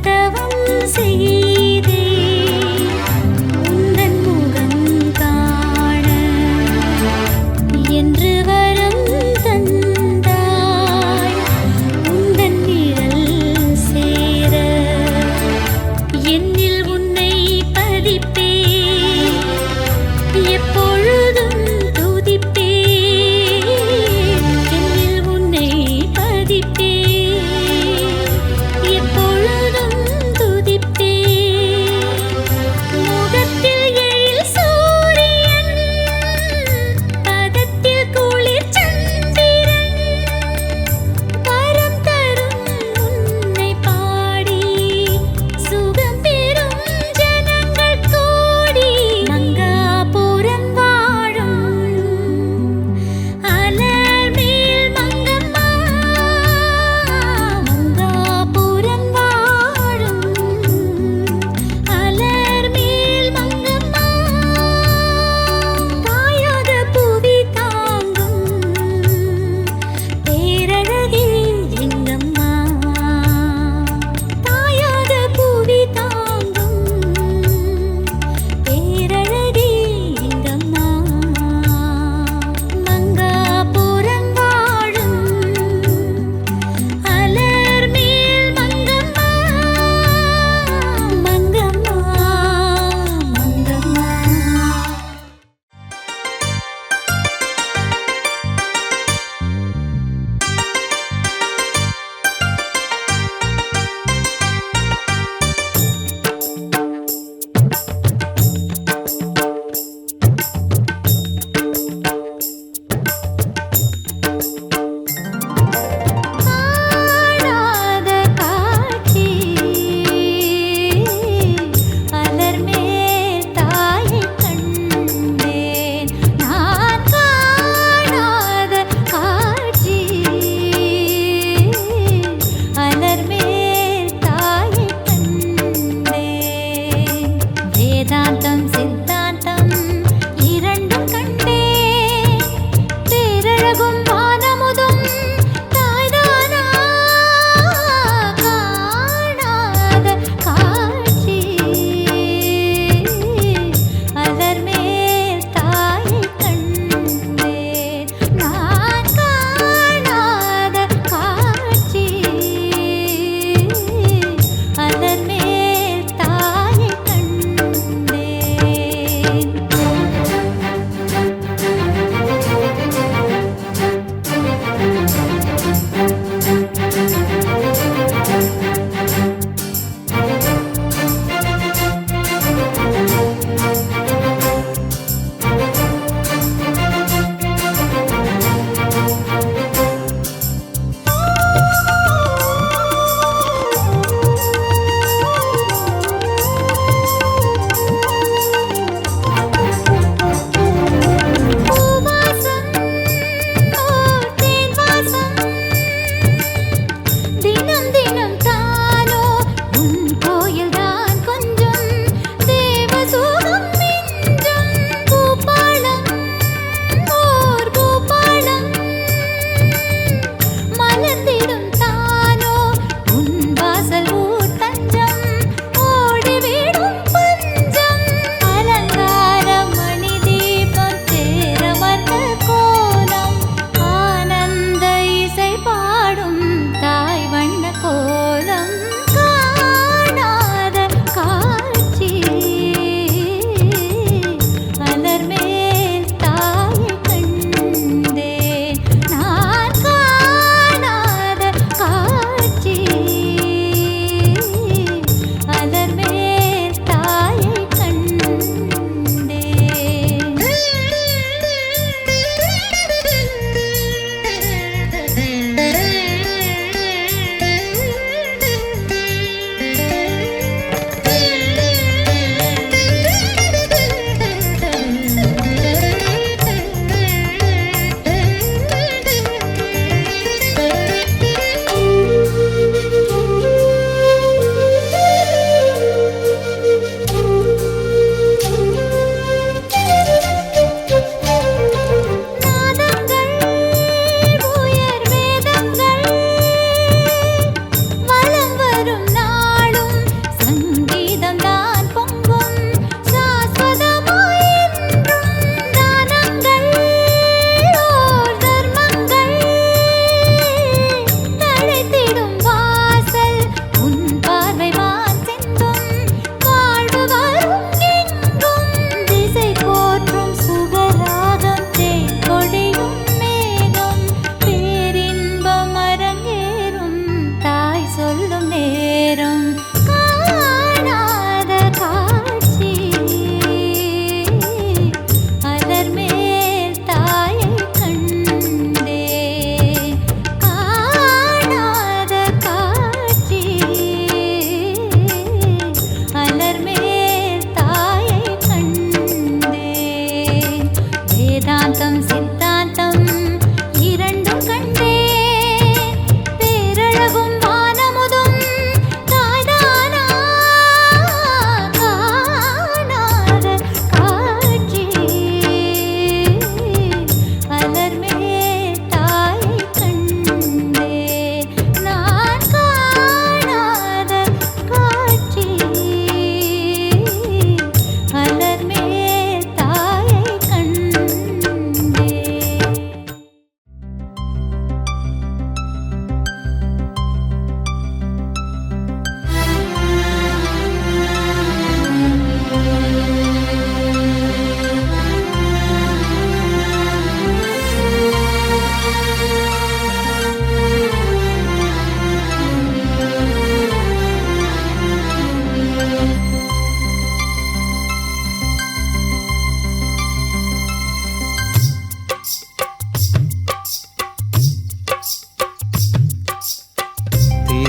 தவம் செய்தே உந்தன் முகம் காண என்று வரம் தந்தாய் உந்தன் நிழல் சேர என்னில் உன்னை பதிப்பே எப்பொழுதும் துதிப்பே என்னில் உன்னை பதிப்பே எப்பொழுதும் துதிப்பே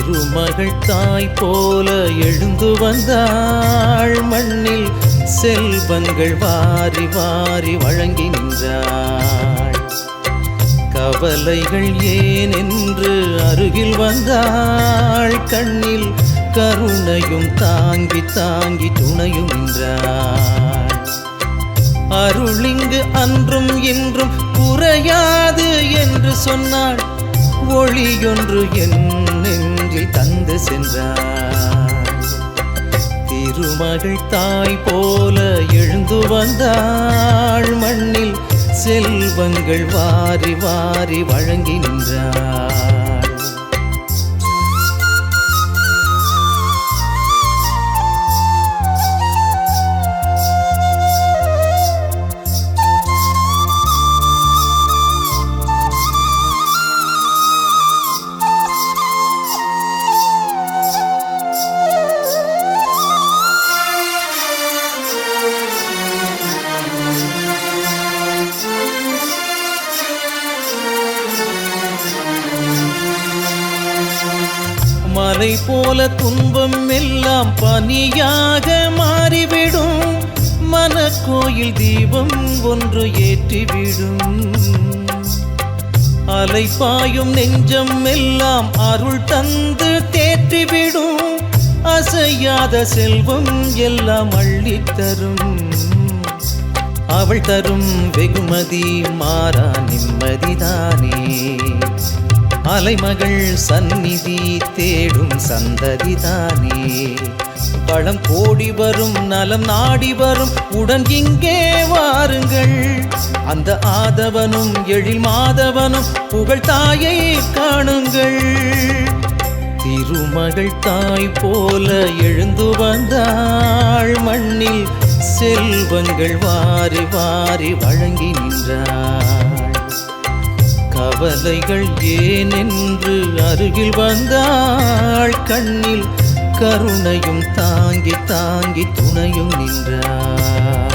திருமகள் தாய் போல எழுந்து வந்தாள், மண்ணில் செல்வங்கள் வாரி வாரி வழங்கி நின்றாள். கவலைகள் ஏன் என்று அருகில் வந்தாள், கண்ணில் கருணையும் தாங்கி தாங்கி துணையும் நின்றாள். அருளிங்கு அன்றும் இன்றும் குறையாது என்று சொன்னாள், ஒளியொன்று என் நெஞ்சில் தந்து சென்றாள். திருமகள் தாய் போல எழுந்து வந்தாள், மண்ணில் செல்வங்கள் வாரி வாரி வழங்கி நின்றாள். மலை போல துன்பம் எல்லாம் பனியாக மாறிவிடும், மனக்கோயில் தீபம் ஒன்று ஏற்றிவிடும். அலைப்பாயும் நெஞ்சம் எல்லாம் அருள் தந்து தேற்றிவிடும், அசையாத செல்வம் எல்லாம் அள்ளித்தரும். அவள் தரும் வெகுமதி மாறா நிம்மதிதானே, அலைமகள் சந்நிதி தேடும் சந்ததிதானே. வளம் கோடி வரும் நலம் நாடி வரும் உடன் இங்கே வாருங்கள், அந்த ஆதவனும் எழில் மாதவனும் புகழ் தாயை காணுங்கள். திருமகள் தாய் போல எழுந்து வந்தாள், மண்ணில் செல்வங்கள் வாரி வாரி வழங்கி நின்றாள். கவலைகள் ஏன் என்று அருகில் வந்தாள், கண்ணில் கருணையும் தாங்கி தாங்கி துணையும் நின்றாள்.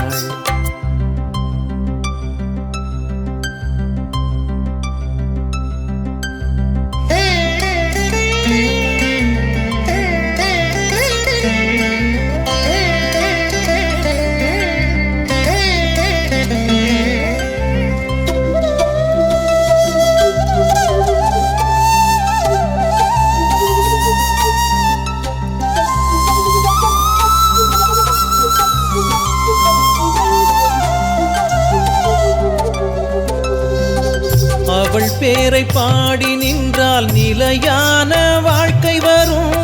அவள் பேரை பாடி நின்றால் நிலையான வாழ்க்கை வரும்,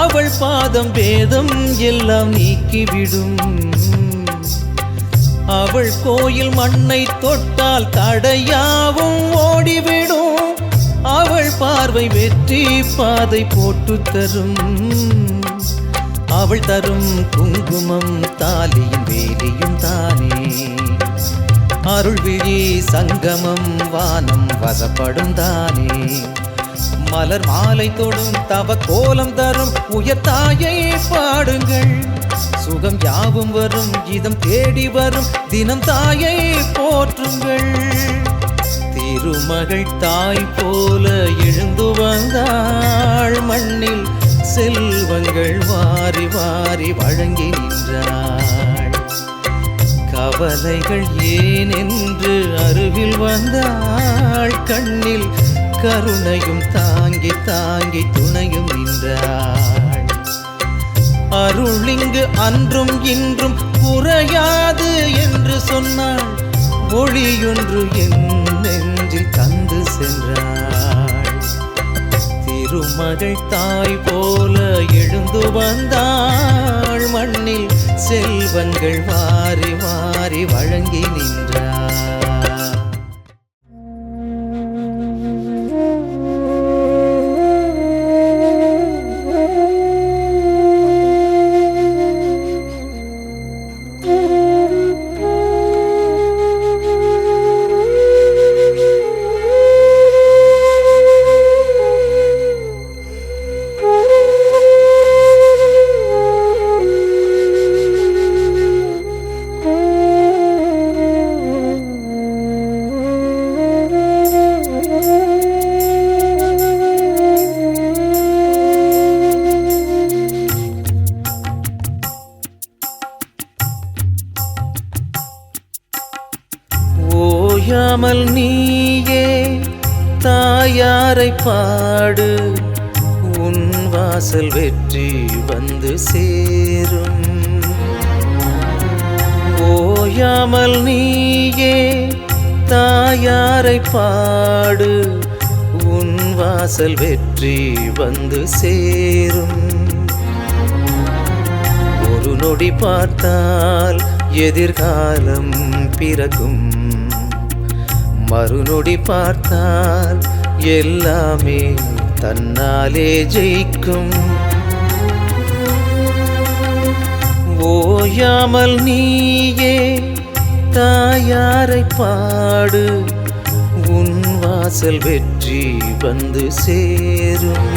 அவள் பாதம் வேதம் எல்லாம் நீக்கிவிடும். அவள் கோயில் மண்ணை தொட்டால் தடையாவும் ஓடிவிடும், அவள் பார்வை வெற்றி பாதை போட்டு தரும். அவள் தரும் குங்குமம் தாலியும் வேலியும் தானே, அருள்விழி சங்கமம் வானம் வசப்படும் தானே. மலர் மாலை தொடும் தவ கோலம் தரும் உயர்த்தாயை பாடுங்கள், சுகம் யாவும் வரும் இதம் தேடி வரும் தினம் தாயை போற்றுங்கள். திருமகள் தாய் போல எழுந்து வந்தாள், மண்ணில் செல்வங்கள் வாரி வாரி வழங்கி நின்றாள். கவலைகள் ஏன் என்று அருகில் வந்தாள், கண்ணில் கருணையும் தாங்கி தாங்கி துணையும் நின்றாள். அருளிங்கு அன்றும் இன்றும் குறையாது என்று சொன்னாள், ஒளியொன்று என் நெஞ்சில் தந்து சென்றாள். திருமகள் தாய் போல எழுந்து வந்தாள், மண்ணில் செல்வங்கள் வாரி வாரி வழங்கி நின்றாள். பாடு உன் வாசல் வெற்றி வந்து சேரும். ஓயாமல் நீயே தாயாரை பாடு உன் வாசல் வெற்றி வந்து சேரும். ஒரு நொடி பார்த்தால் எதிர்காலம் பிறக்கும், மறுநொடி பார்த்தால் எல்லாமே தன்னாலே ஜெயிக்கும். ஓயாமல் நீயே தாயாரை பாடு உன் வாசல் வெற்றி வந்து சேரும்.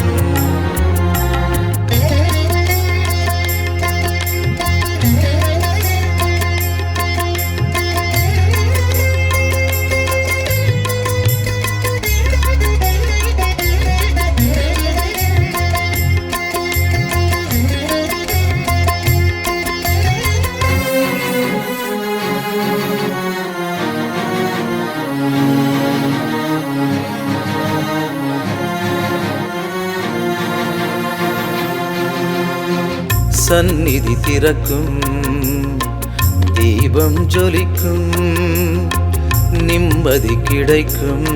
சந்நிதி திறக்கும், தீபம் ஜொலிக்கும், நிம்மதி கிடைக்கும்,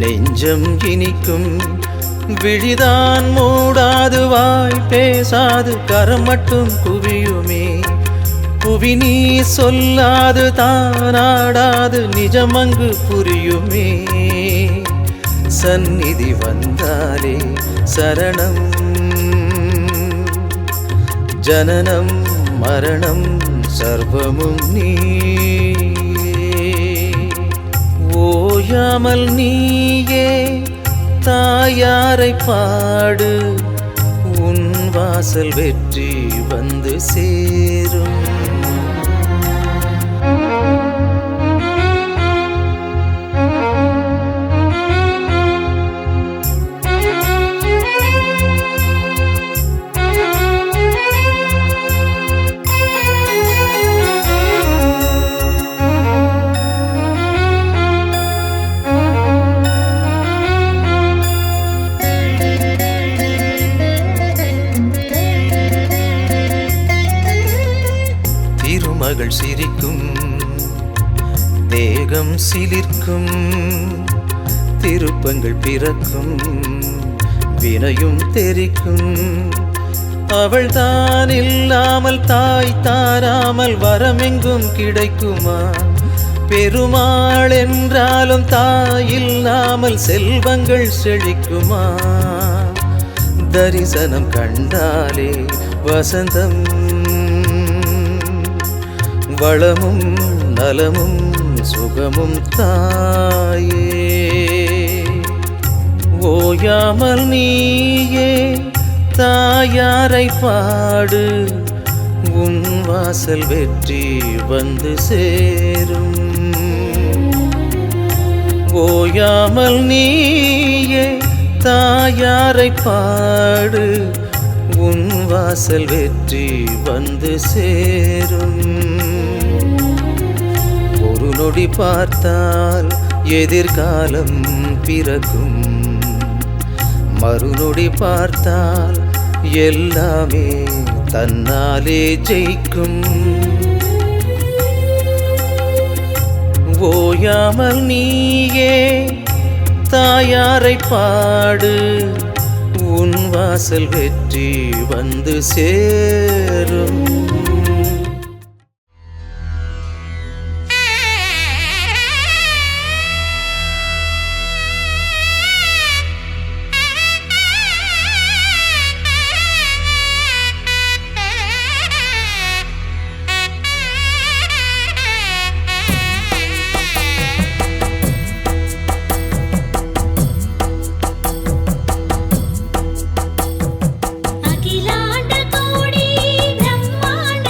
நெஞ்சம் இனிக்கும். விழிதான் மூடாது வாய் பேசாது கரம் மட்டும் குவியுமே, புவி நீ சொல்லாது தானாடாது நிஜமங்கு புரியுமே. சந்நிதி வந்தாலே சரணம், ஜனனம் மரணம் சர்வமும் நீ. ஓயாமல் நீயே தாயாரை பாடு உன் வாசல் வெற்றி வந்து சேரும். திருமகள் சிரிக்கும், தேகம் சிலிர்க்கும், திருப்பங்கள் பிறக்கும், வினையும் தெரிக்கும். அவள் தான் இல்லாமல் தாய் தாராமல் வரமெங்கும் கிடைக்குமா? பெருமாள் என்றாலும் தாய் இல்லாமல் செல்வங்கள் செழிக்குமா? தரிசனம் கண்டாலே வசந்தம், வளமும் நலமும் சுகமும் தாயே. ஓயாமல் நீயே தாயாரை பாடு உன் வாசல் வெற்றி வந்து சேரும். ஓயாமல் நீயே தாயாரை பாடு உன் வாசல் வெற்றி வந்து சேரும். ஒரு நொடி பார்த்தால் எதிர்காலம் பிறக்கும், மறுநொடி பார்த்தால் எல்லாமே தன்னாலே ஜெயிக்கும். ஓயாமல் நீயே தாயாரை பாடு உன் வாசல் வெற்றி வந்து சேரும். அகிலாண்ட கோடி பிரம்மாண்ட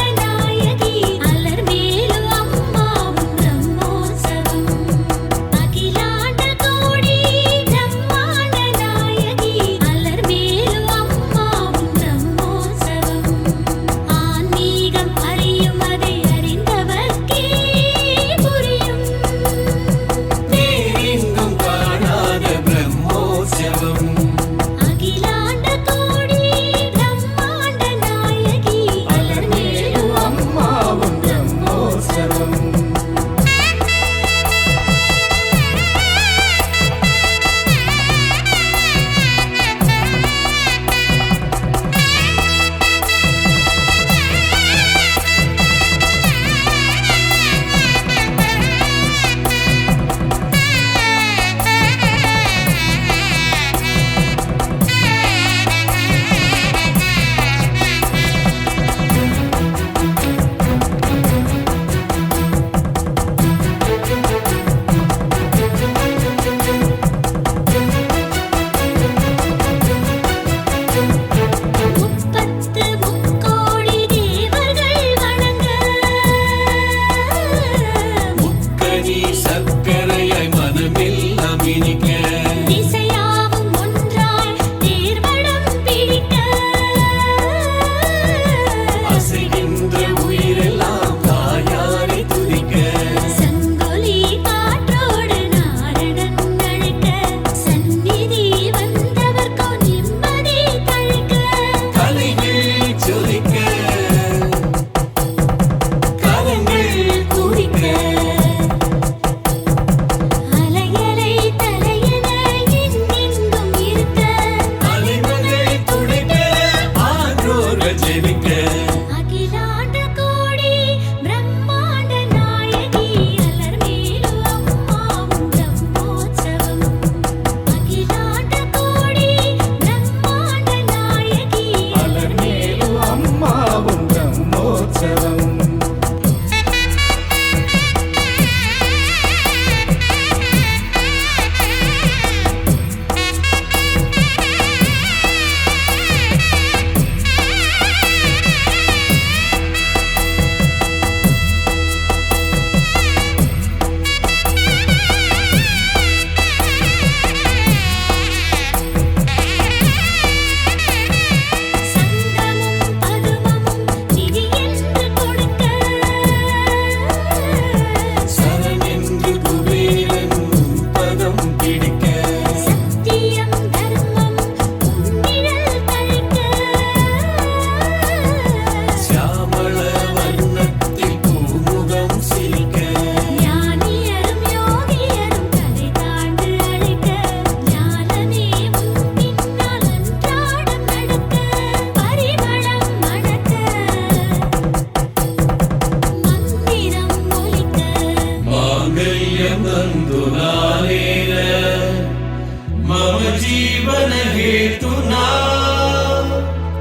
हेतुना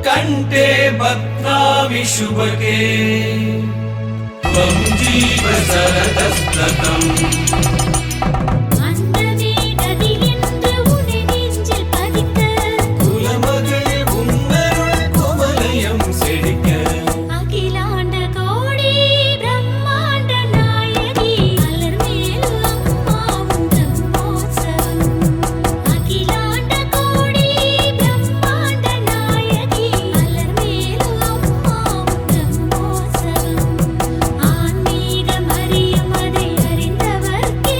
कण्ठे बध्नामि शुभके त्वं जीव शरदस्ततम् அண்டமே கதி என்று உனை நெஞ்சில் பதிக்க குலமகள் உன்னருள் குமலயம் செழிக்க அகிலாண்ட கோடி பிரம்மாண்ட நாயகி அலர்மேலு அம்மாவும் பிரம்மோற்சவம் அகிலாண்ட கோடி பிரம்மாண்ட நாயகி அலர்மேலு அம்மாவும் பிரம்மோற்சவம் ஆன்மீகம் அறியும் அதை அறிந்தவர்க்கே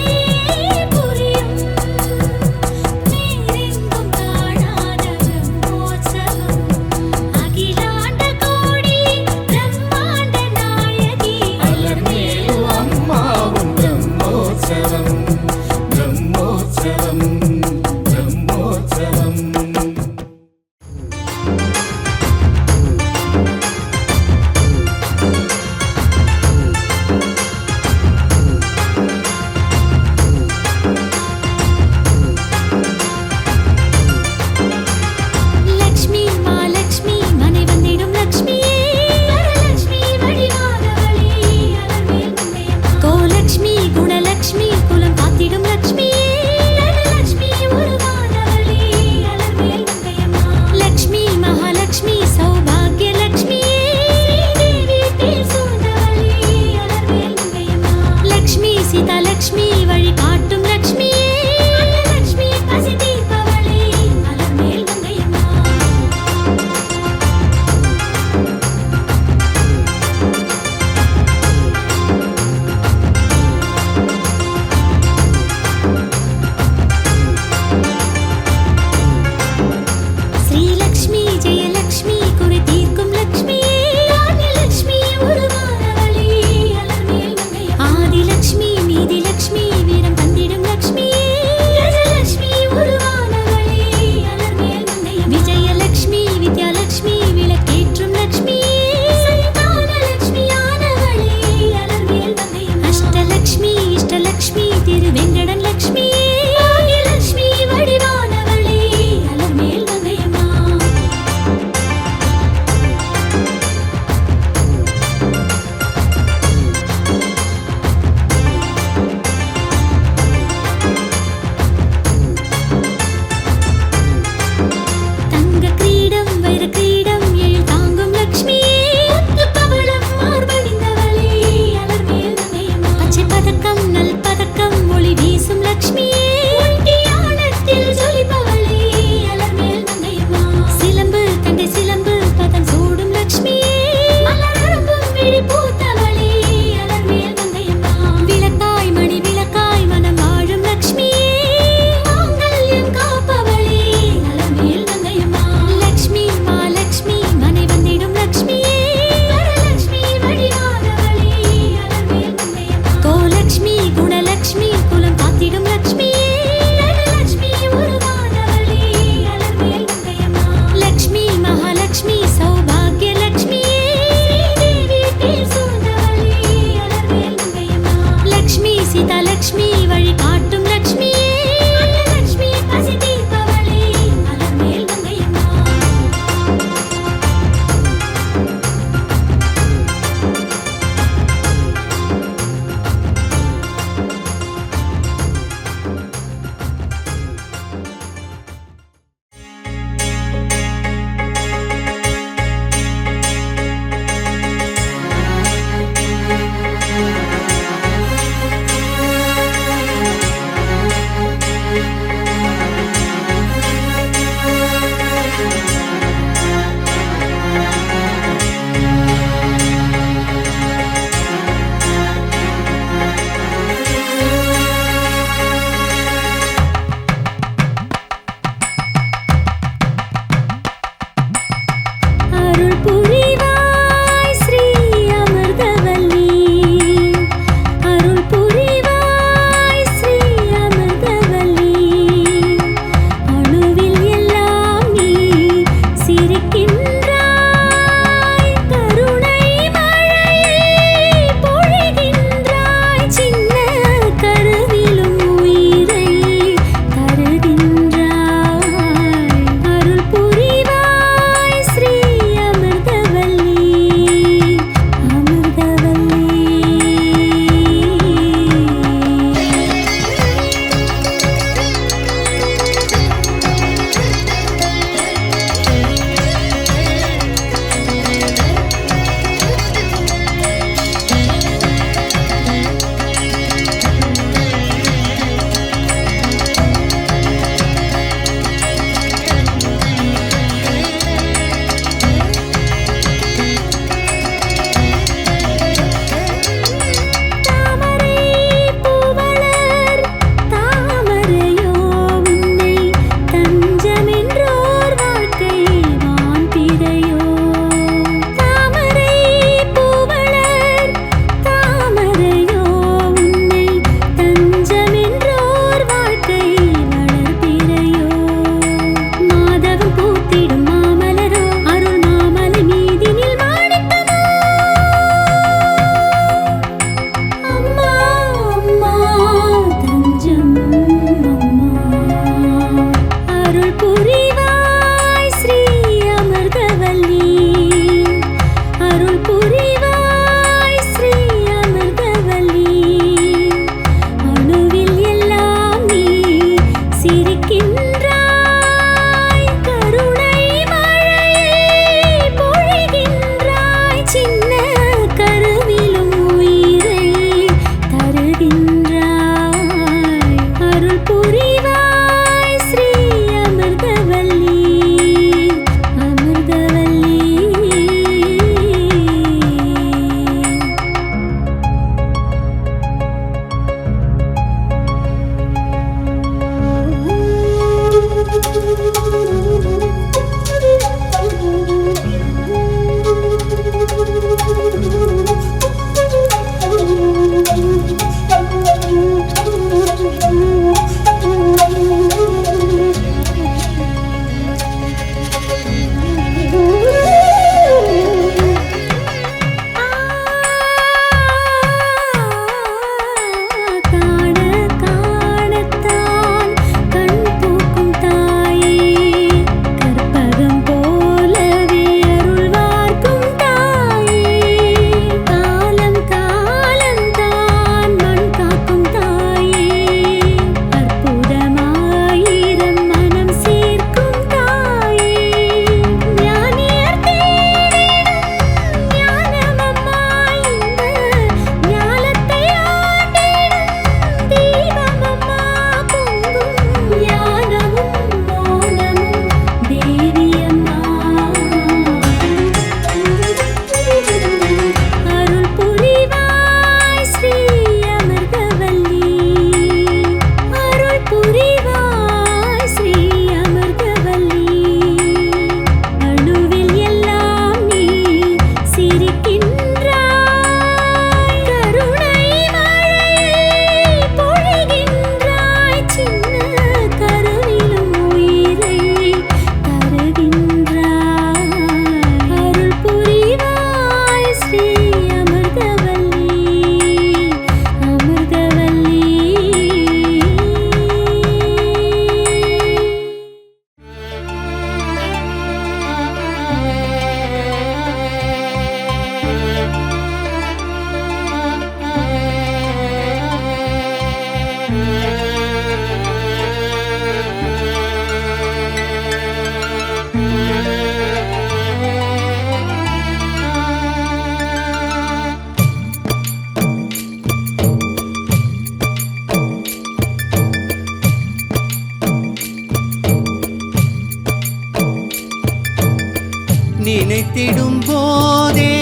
நினைத்திடும் போதே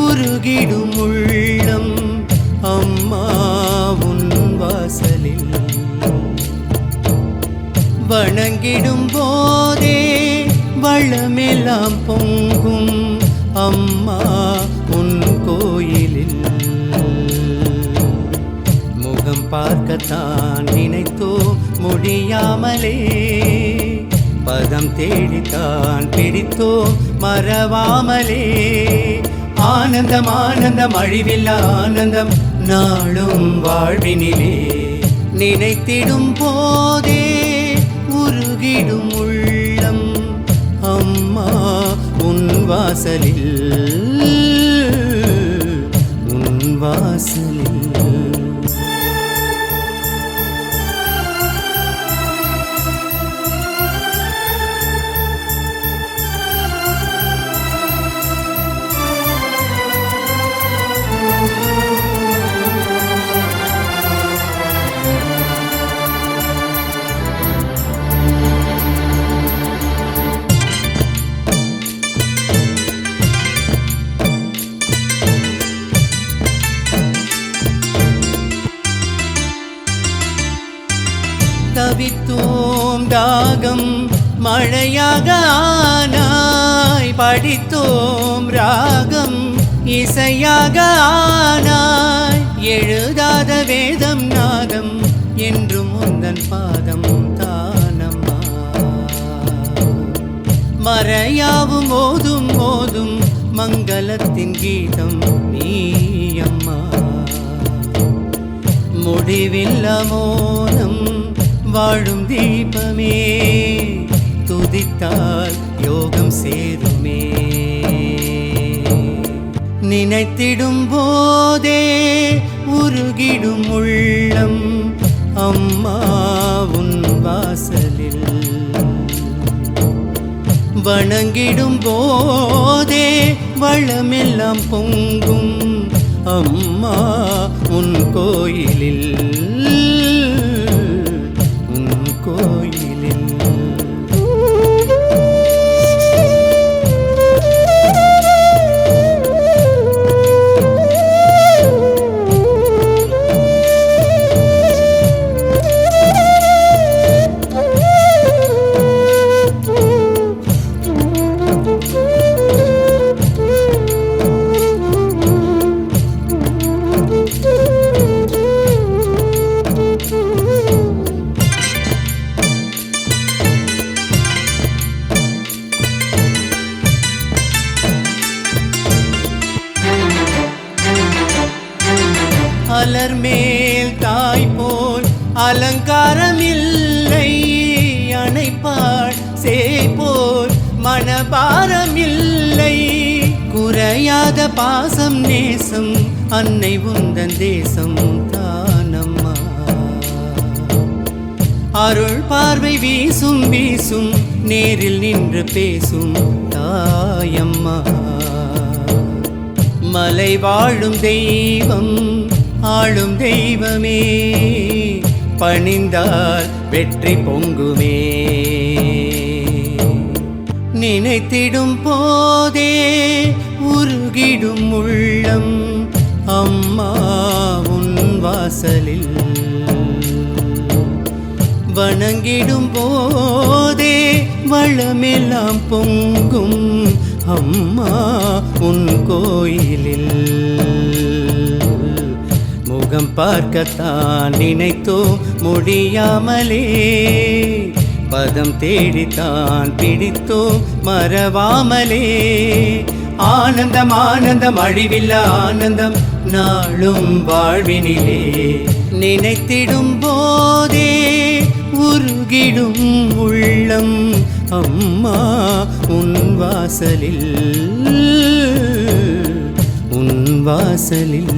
உருகிடும் உள்ளம் அம்மா உன் வாசலில் வணங்கிடும் போதே வளமெல்லாம் பொங்கும் அம்மா உன் கோயிலில் முகம் பார்க்கத்தான் நினைத்தோ முடியாமலே பதம் தேடித்தான் பிடித்தோ மறவாமலே ஆனந்தம் ஆனந்தம் அழிவில்லா ஆனந்தம் நாளும் வாழ்வினிலே நினைத்திடும் போதே உருகிடும் உள்ளம் அம்மா உன் வாசலில் உன் வாசலில் தவித்தோம் தாகம் மழையாக ஆனாய் படித்தோம் ராகம் இசையாக ஆனாய் எழுதாத வேதம் நாதம் என்றும் உந்தன் பாதம் தானம்மா மறையாவும் ஓதும் ஓதும் மங்களத்தின் கீதம் நீ அம்மா முடிவில்லா மோனம் வாழும் தீபமே துதித்தால் யோகம் சேருமே நினைத்திடும் போதே உருகிடும் உள்ளம் அம்மா உன் வாசலில் வணங்கிடும் போதே வளமெல்லாம் பொங்கும் அம்மா உன் கோயிலில் கோயிலில் அலர் மேல் தாய் போல் அலங்காரமில்லை அணைப்பாள் சேப்போல் மனபாரமில்லை குறையாத பாசம் நேசம் அன்னை உந்தன் தேசம் தானம்மா அருள் பார்வை வீசும் வீசும் நேரில் நின்று பேசும் தாயம்மா மலை வாழும் தெய்வம் ஆளும் தெய்வமே பணிந்தால் வெற்றி பொங்குமே நினைத்திடும் போதே உருகிடும் உள்ளம் அம்மா உன் வாசலில் வணங்கிடும் போதே வளமெல்லாம் பொங்கும் அம்மா உன் கோயிலில் முகம் பார்க்கத்தான் நினைத்தோ முடியாமலே பதம் தேடித்தான் பிடித்தோ மறவாமலே ஆனந்தம் ஆனந்தம் அழிவில்லா ஆனந்தம் நாளும் வாழ்வினிலே நினைத்திடும் போதே உருகிடும் உள்ளம் அம்மா உன் வாசலில் உன் வாசலில்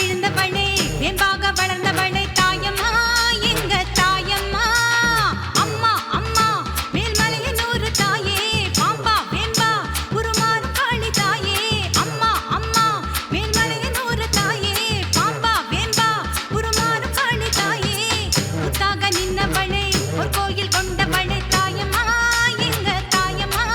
விழுந்தவளே வேம்பாக வளர்ந்தவளே தாயம்மா எங்க தாயம்மா அம்மா அம்மா மேல்மலையனூர் தாயே பாம்பா வேம்பா உருமாறும் காளி தாயே அம்மா அம்மா மேல்மலையனூர் தாயே பாம்பா வேம்பா உருமாறும் காளி தாயே முத்தாக நின்னவளே ஒரு கோயில் கொண்டவளே தாயம்மா எங்க தாயம்மா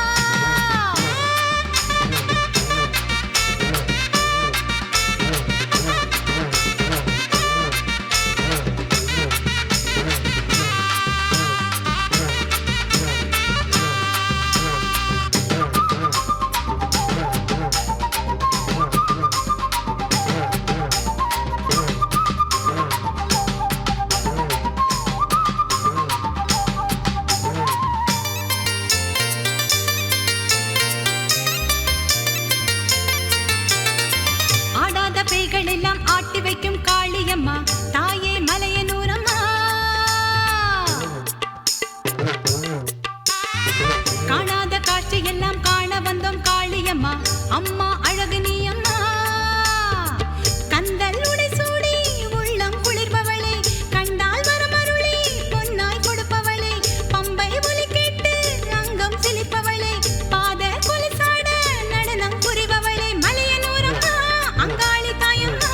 ஆடாத பேய்கள் எல்லாம் ஆட்டி வைக்கும் காளியம்மா தாயே மலையனூரம்மா காணாத காட்சி எல்லாம் காண வந்தோம் காளியம்மா அம்மா அழகு நீ அம்மா கந்தல் உடை சூடி உள்ளம் குளிர்பவளே கண்டால் வரமருளி பொன்னாய் கொடுப்பவளே பம்பை ஒலி கேட்டு அங்கம் சிலிப்பவளே பாத கொலுசாட நடனம் புரிபவளே மலையனூரம்மா அங்காளி தாயம்மா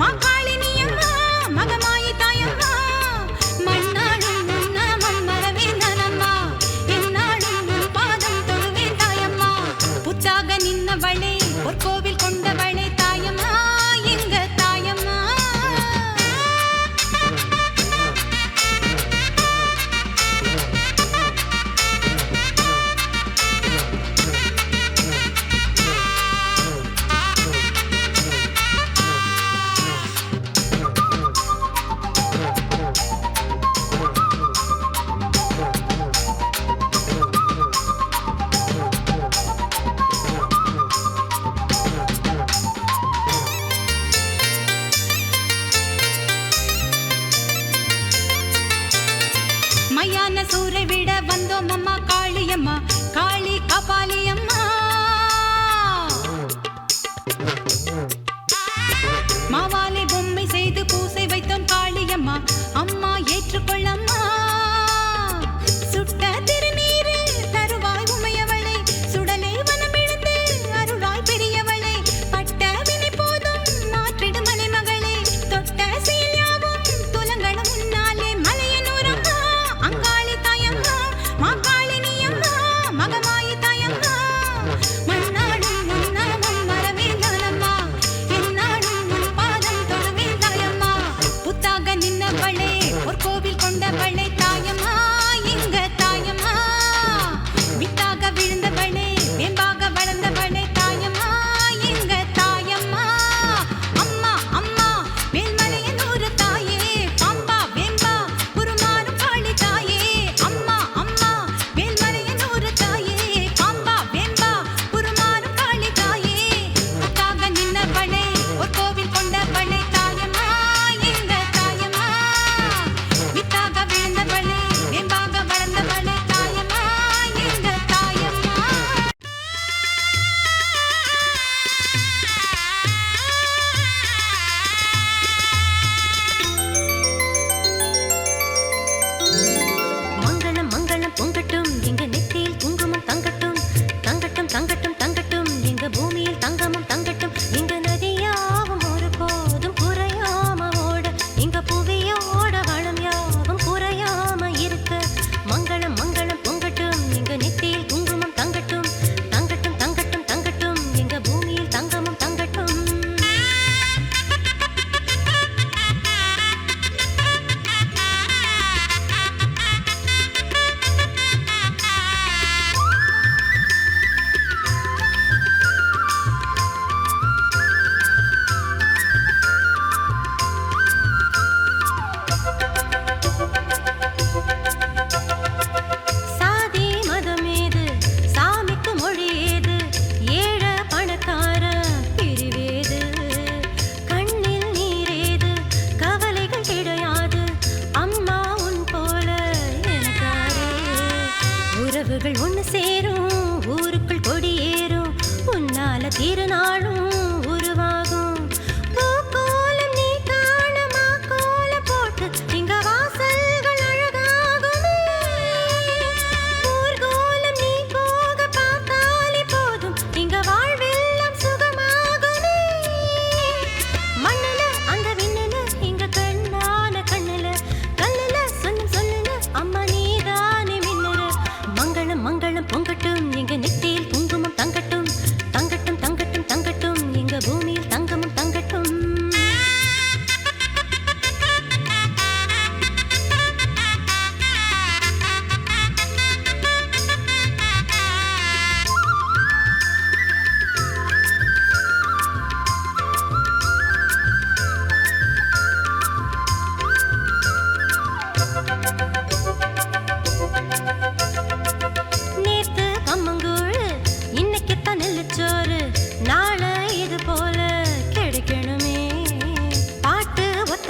மாகாளி நீயம்மா மகமாயி தாயம்மா மண்ணாடும் உன்னாமம் மறவேந்தனம்மா என்னாடும் உன் பாதம் தொழுவேன் தாயம்மா புத்தாக நின்னவளே ஒரு கோவில் கொண்டவளே தாயம்மா எங்க தாயம்மா மையான சூரை விட வந்தோம் அம்மா காளியம்மா காளி காப்பாளியம்மா மாவாலை பொம்மை செய்து பூசை வைத்தோம் காளியம்மா அம்மா ஏற்றுக்கொள்ளம்மா சுட்ட திருநீரில் தருவாய் உமையவளை சுடலை வனமிழந்து அருளாய் பெரியவளை பட்ட வினை போதும் மாற்றிடு மலைமகளே தொட்ட செயல் யாவும் துலங்களும் முன்னாலே மலையனூரம்மா அங்காளி தாயம்மா மாகாளி நீயம்மா மகமாயி தாயம்மா மண்ணாடும் உன்னாமம் மறவேந்தனம்மா என்னாடும் உன் பாதம் தொழுவேன் தாயம்மா புத்தாக நின்னவளே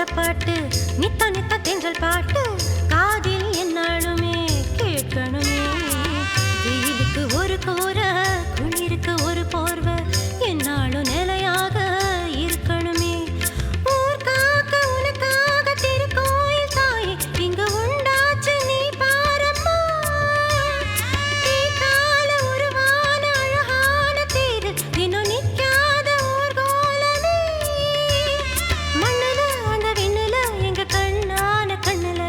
ஒத்த பாட்டு நித்த நித்த தென்றல் பாட்டு காதில் என்னாலுமே கேட்கணுமே. வெயிலுக்கு ஒரு கூரை குளிருக்கு ஒரு போர்வை என்னாலும் நிலையாக இருக்கணுமே. ஊர் காக்க உனக்காக திருக்கோயில் தாயே இங்கு உண்டாச்சு நீ பாரம்மா. கால உருவான அழகான தேரு இன்னும் நிற்காத ஊர் கோலமே. மண்ணுல அந்த விண்ணுல எங்க கண்ணான கண்ணுல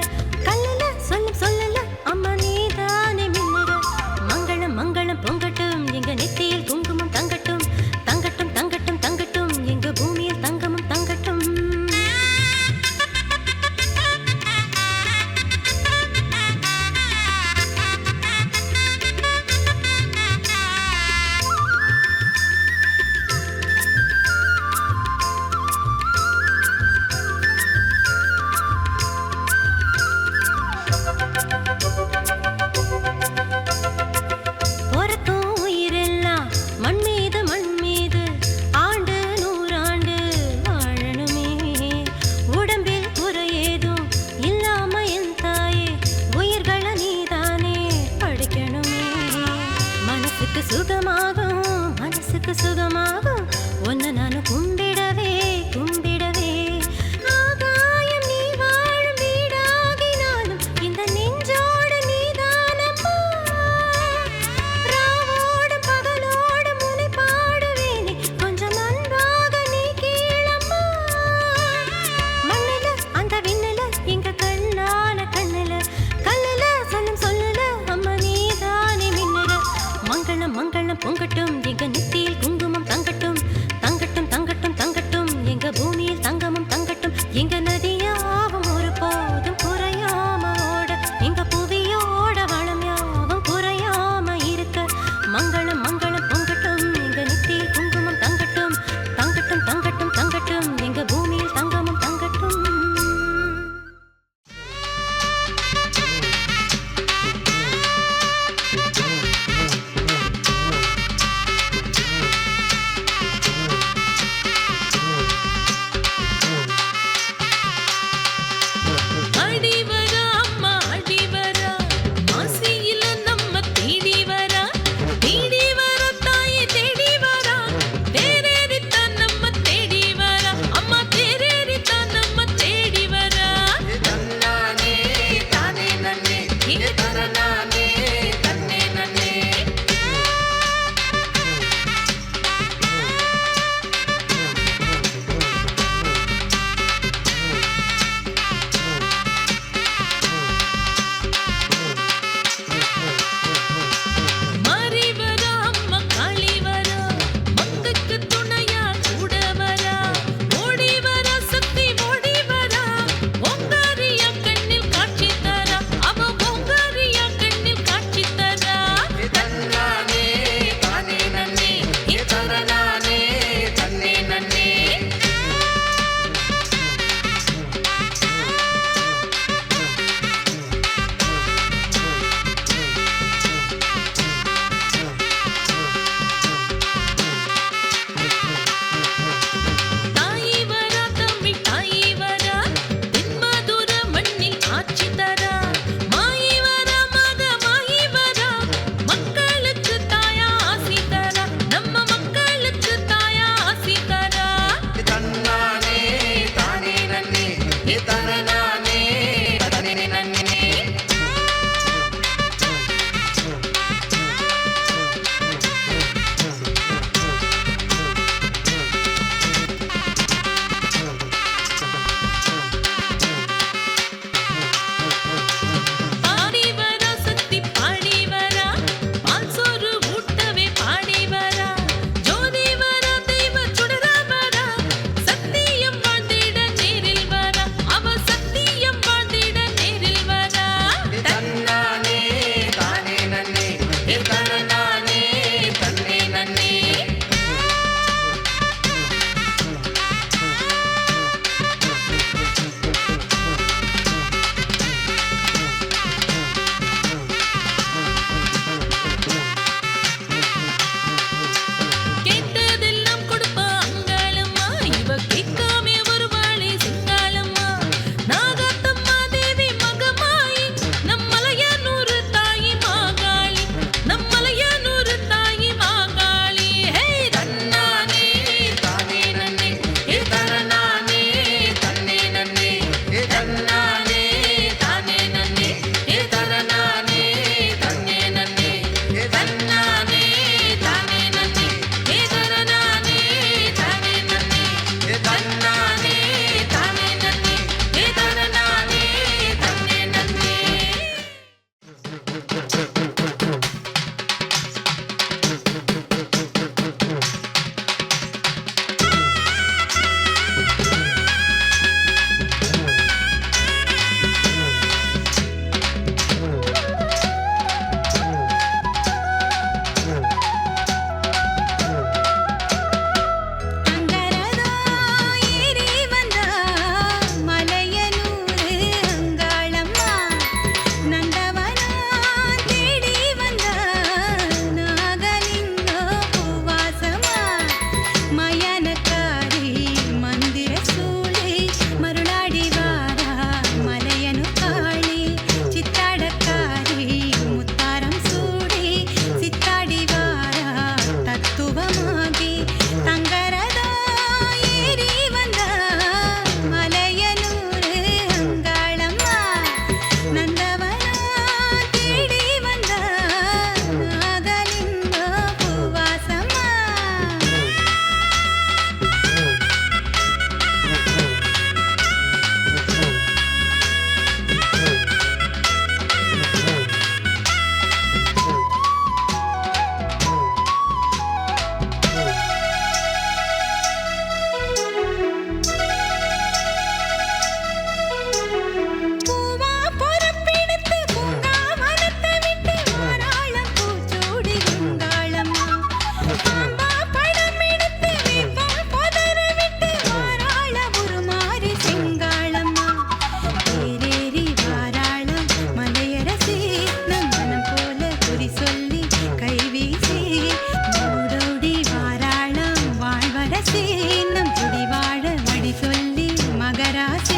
வந்தாச்சு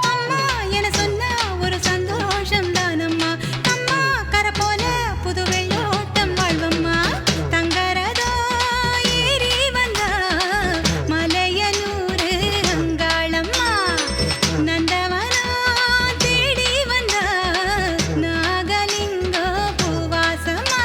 அம்மா என சொன்னா ஒரு சந்தோஷம் தானம்மா அம்மா கரை போல புது வெள்ளோட்டம் வாழ்வம்மா தங்கரதோ ஏறி வந்தா மலையனூரு அங்காளம்மா நந்தவனா தேடி வந்தா நாகலிங்க பூவாசம்மா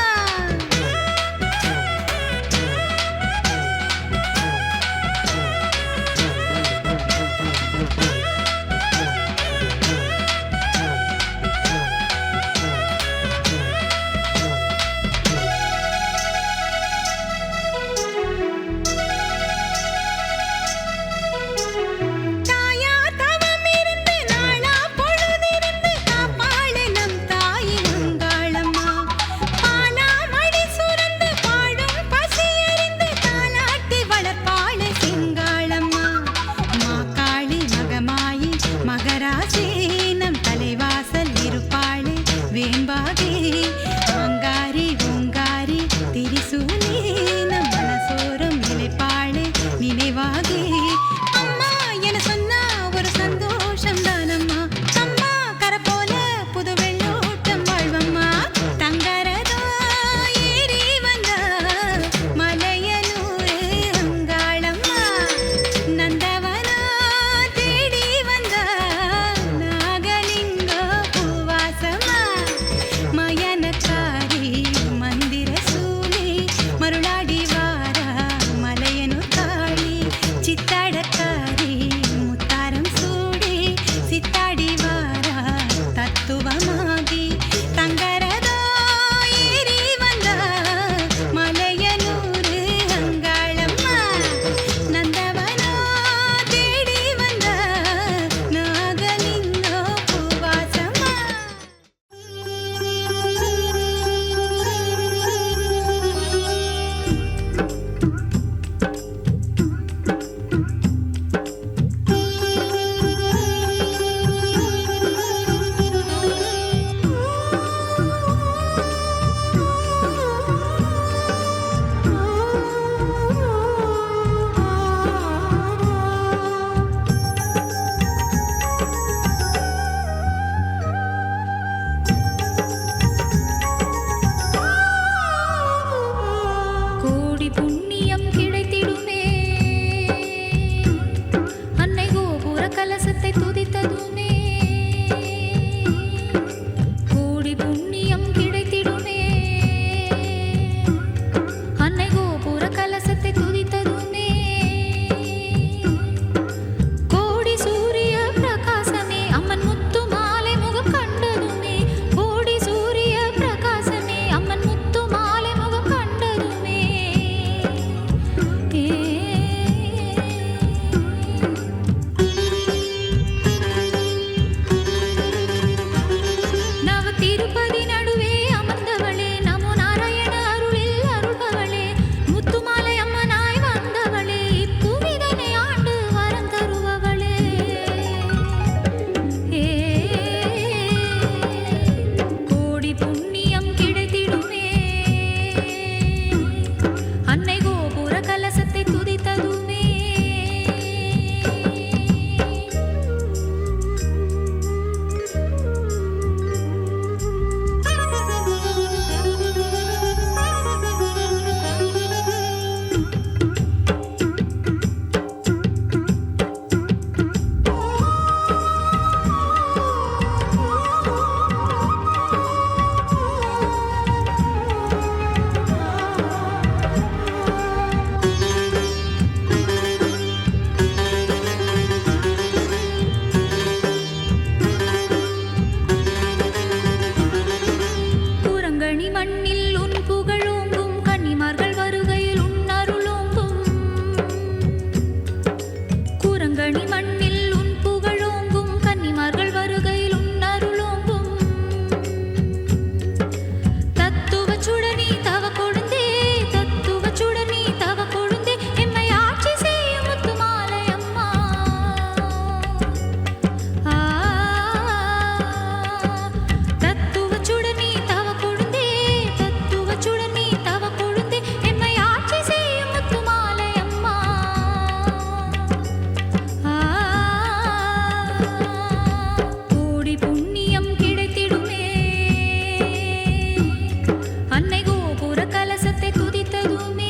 கோடி புண்ணியம் கிடைத்திடுமே அன்னை கோபுர கலசத்தை துதித்ததுமே.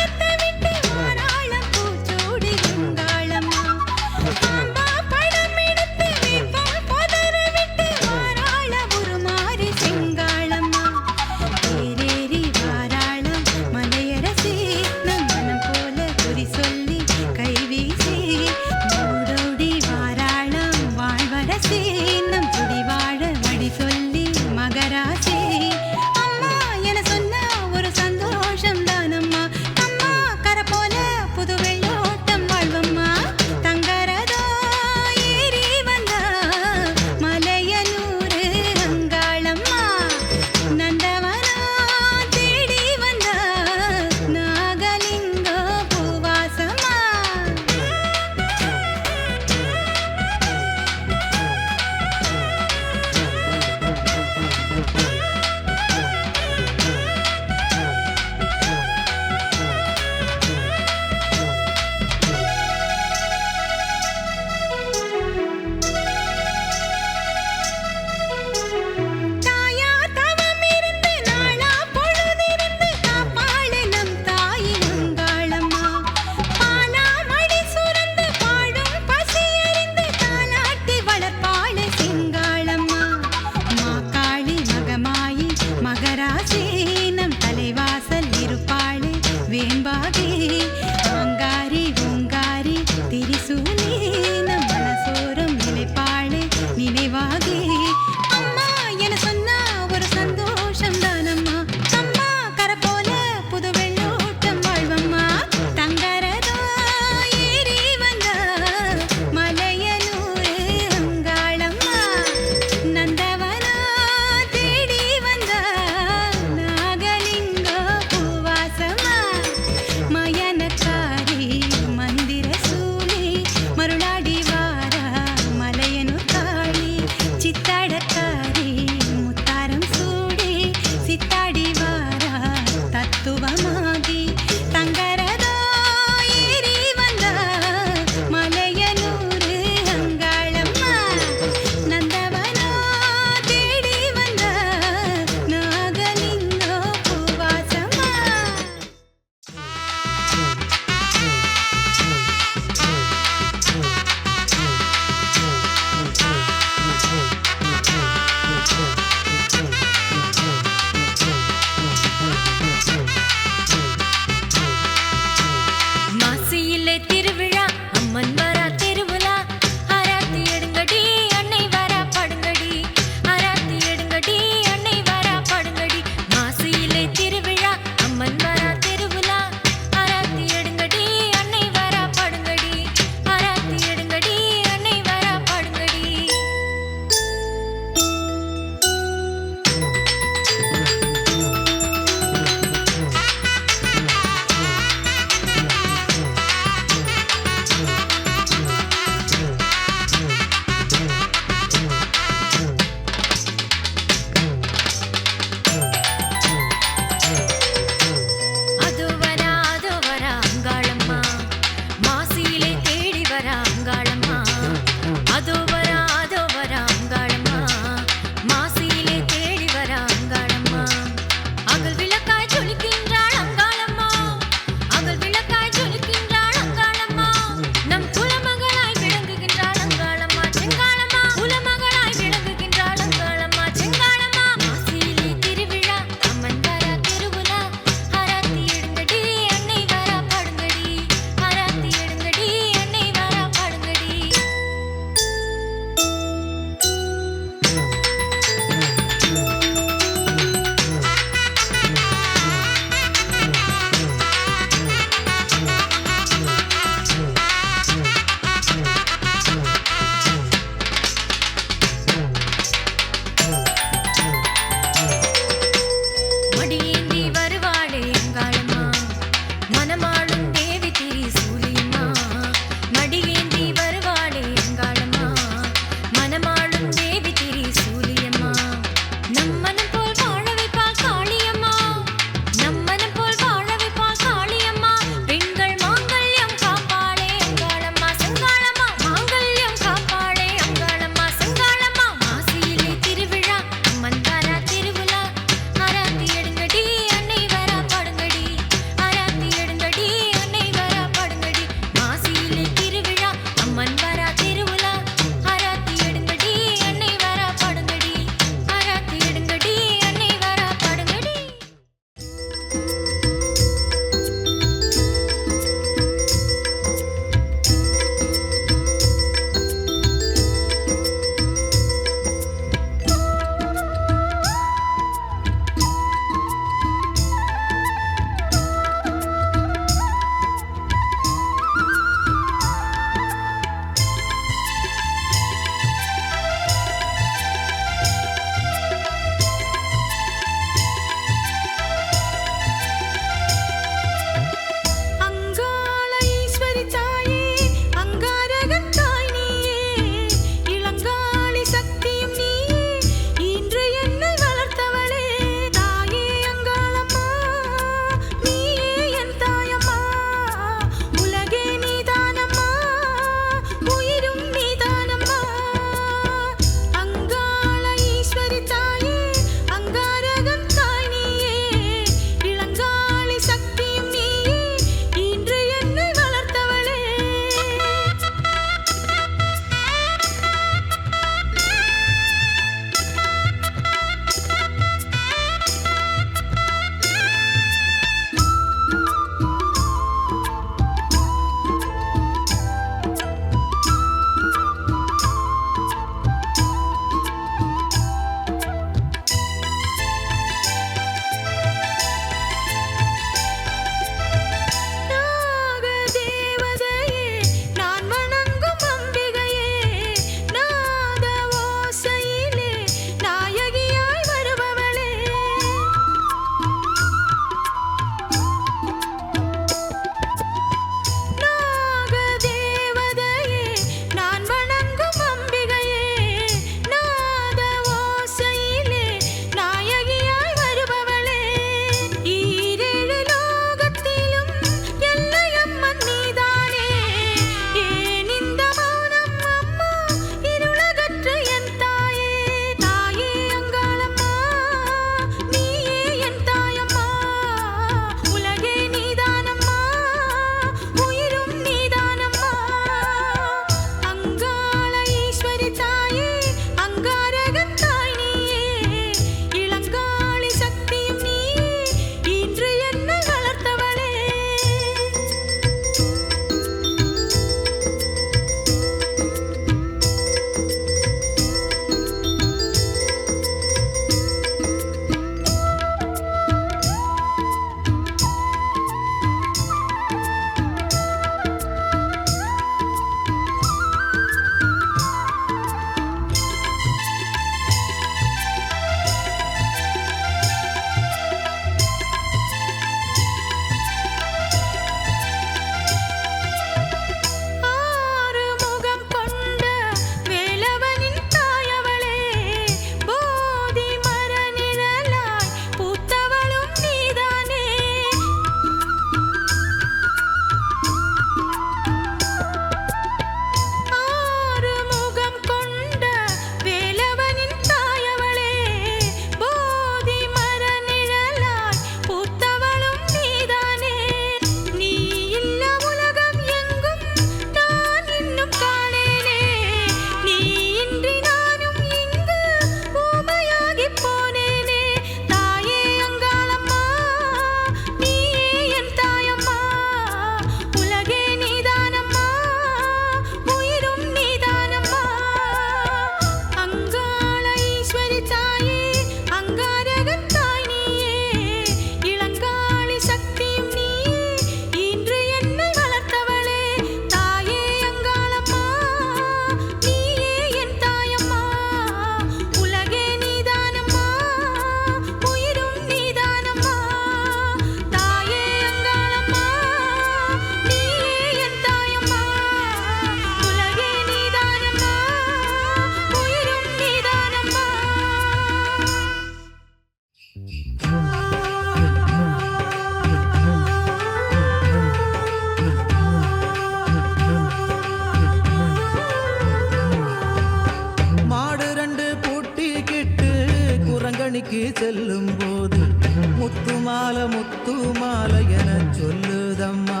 முத்து மாலை என சொல்லுதம்மா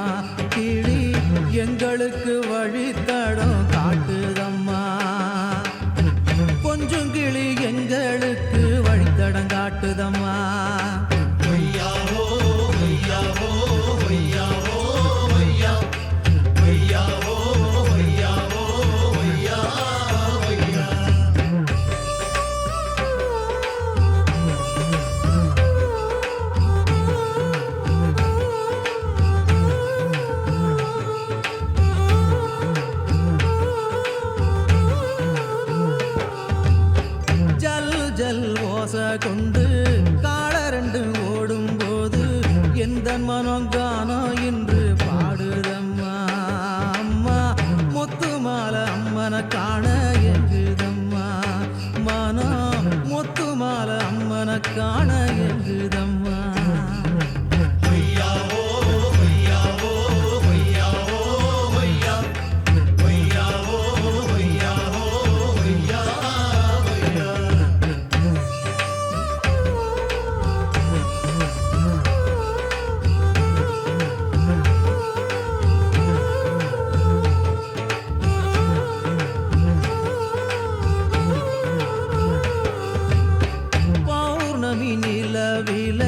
கிளி எங்களுக்கு வழித்தடம் காட்டுதம்மா கொஞ்சம் கிளி எங்களுக்கு வழித்தடம் காட்டுதம்மா ஒய்யாவோ ஒய்யாவோ ஒய்யாவோ ஒய்யா ஒய்யாவோ ஒய்யாவோ ஒய்யா ஒய்யா ஜல் ஜல் ஓச கொண்டு காள ரெண்டு ஓடும்போது எந்த மனம் காணம் என்று பாடுதம்மா அம்மா முத்துமால அம்மனை காண எங்குதம்மா மனம் முத்துமால அம்மனை காண எங்குதம்மா ஒய்யாவோ ஒய்யாவோ ஒய்யாவோ ஒய்யா ஒய்யாவோ ஒய்யாவோ ஒய்யா ஒய்யா பௌர்ணமி நிலவில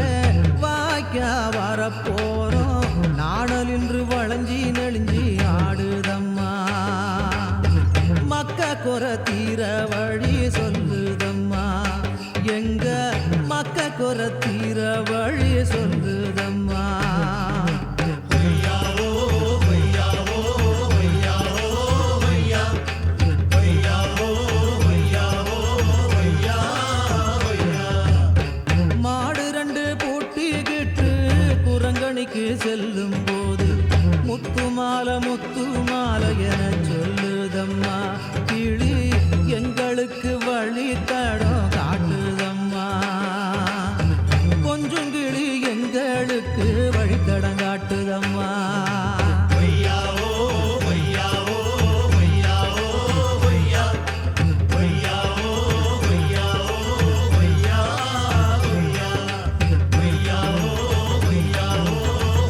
வாய்க்கா வரப்போறோம் நாடல் இன்று வளைஞ்சி நெளிஞ்சி ஆடுதம்மா மக்க குற தீர வழி சொல்லுதம்மா எங்க மக்க குற தீர வழி சொல்லுதம்மா ஒய்யாவோ ஒய்யாவோ ஒய்யாவோ ஒய்யா ஒய்யாவோ ஒய்யாவோ ஒய்யா ஒய்யா மாடு ரெண்டு பூட்டிக்கிட்டு குரங்கணிக்கு செல்லும் போது முத்து மாலை என சொல்லுதம்மா கிளி எங்களுக்கு வழி தடம் காட்டுதம்மா கொஞ்சம் கிளி எங்களுக்கு வழித்தடம் காட்டுதம்மா ஒய்யாவோ ஒய்யாவோ ஒய்யாவோ ஒய்யா ஒய்யாவோ ஒய்யாவோ ஒய்யா ஒய்யா ஒய்யாவோ ஒய்யாவோ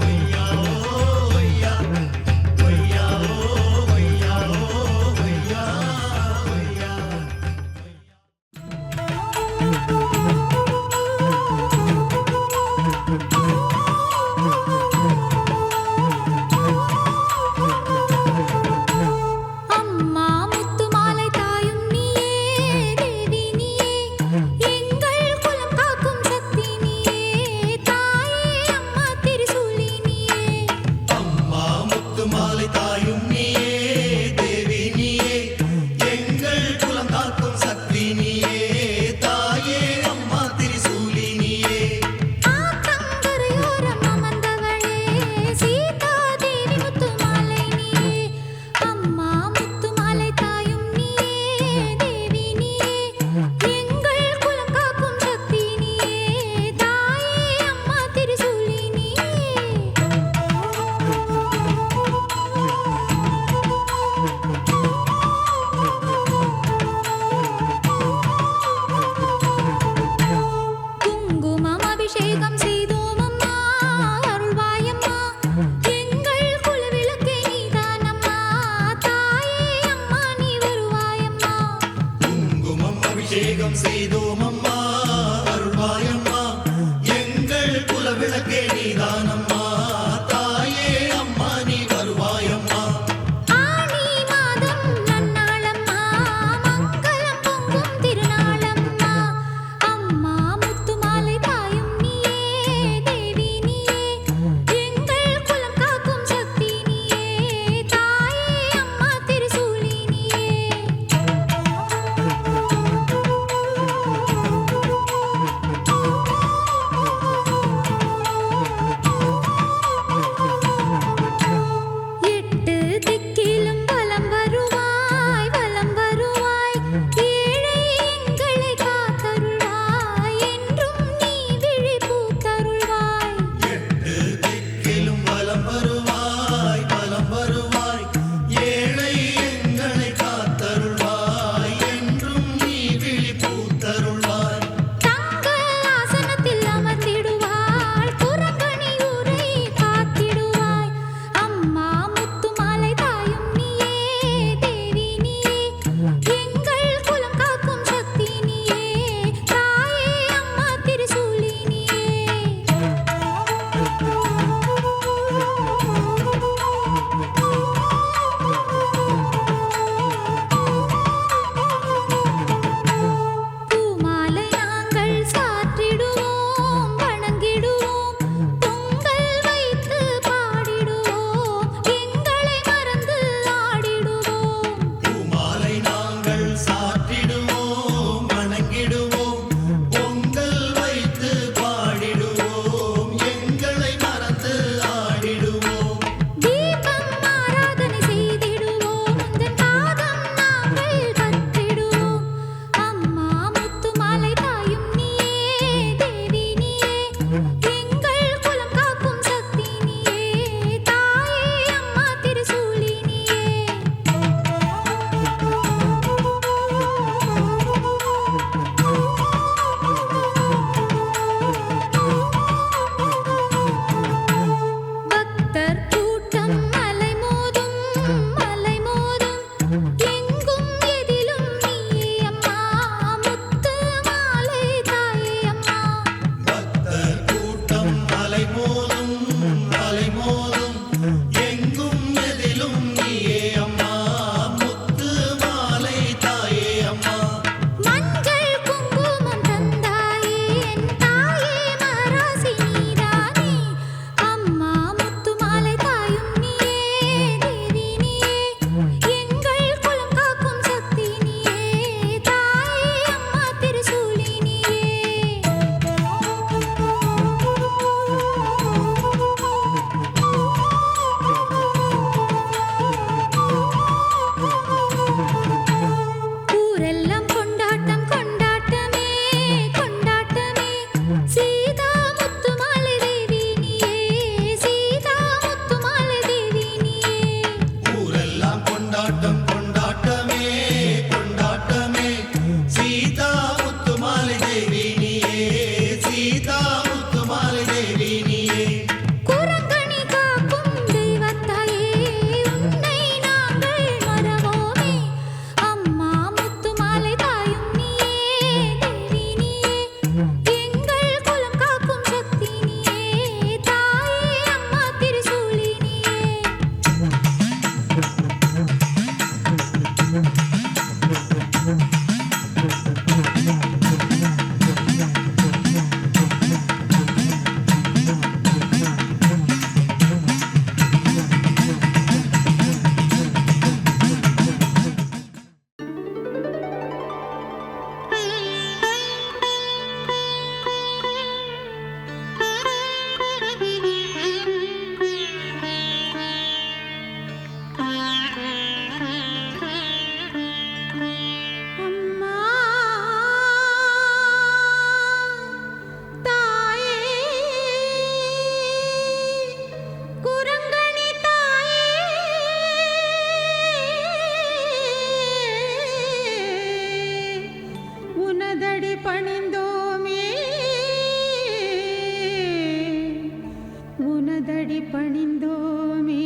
ஒய்யாவோ ஒய்யா ஒய்யாவோ ஒய்யாவோ ஒய்யா ஒய்யா அம்மா முத்துமாலை தாயும் நீயே தேவி நீயே எங்கள் குலம் காக்கும் சக்தி நீயே தாயே அம்மா திரிசூலி நீயே அம்மா முத்துமாலை தாயும் நீயே தேவி நீயே எங்கள் குலம் காக்கும் சக்தி நீயே தாயே அம்மா திரிசூலி நீயே ஆத்தங்கரையோரம் அமர்ந்தவளே சீதா தேவி முத்துமாலை நீயே அம்மா முத்துமாலை தாயும் நீயே தேவி நீயே எங்கள் குலம் காக்கும் சக்தி நீயே தாயே அம்மா திரிசூலி நீயே குங்குமம் அபிஷேகம் செய்தோம் அம்மா அருள்வாயம்மா எங்கள் குலவிளக்கே நீதானம்மா தாயே அம்மா நீ வருவாயம்மா குங்குமம் அபிஷேகம் செய்தோம் அம்மா அருள்வாயம்மா எங்கள் குலவிளக்கே நீதானம்மா தாயே அம்மா நீ வருவாயம்மா ஆனி மாதம் நன்னாளம்மா மங்களம் பொங்கும் திருநாளம்மா அம்மா முத்துமாலை தாயும் நீயே தேவி நீயே எங்கள் குலம் காக்கும் சக்தி நீயே தாயே அம்மா திரிசூலி நீயே காலடி பணிந்தோமே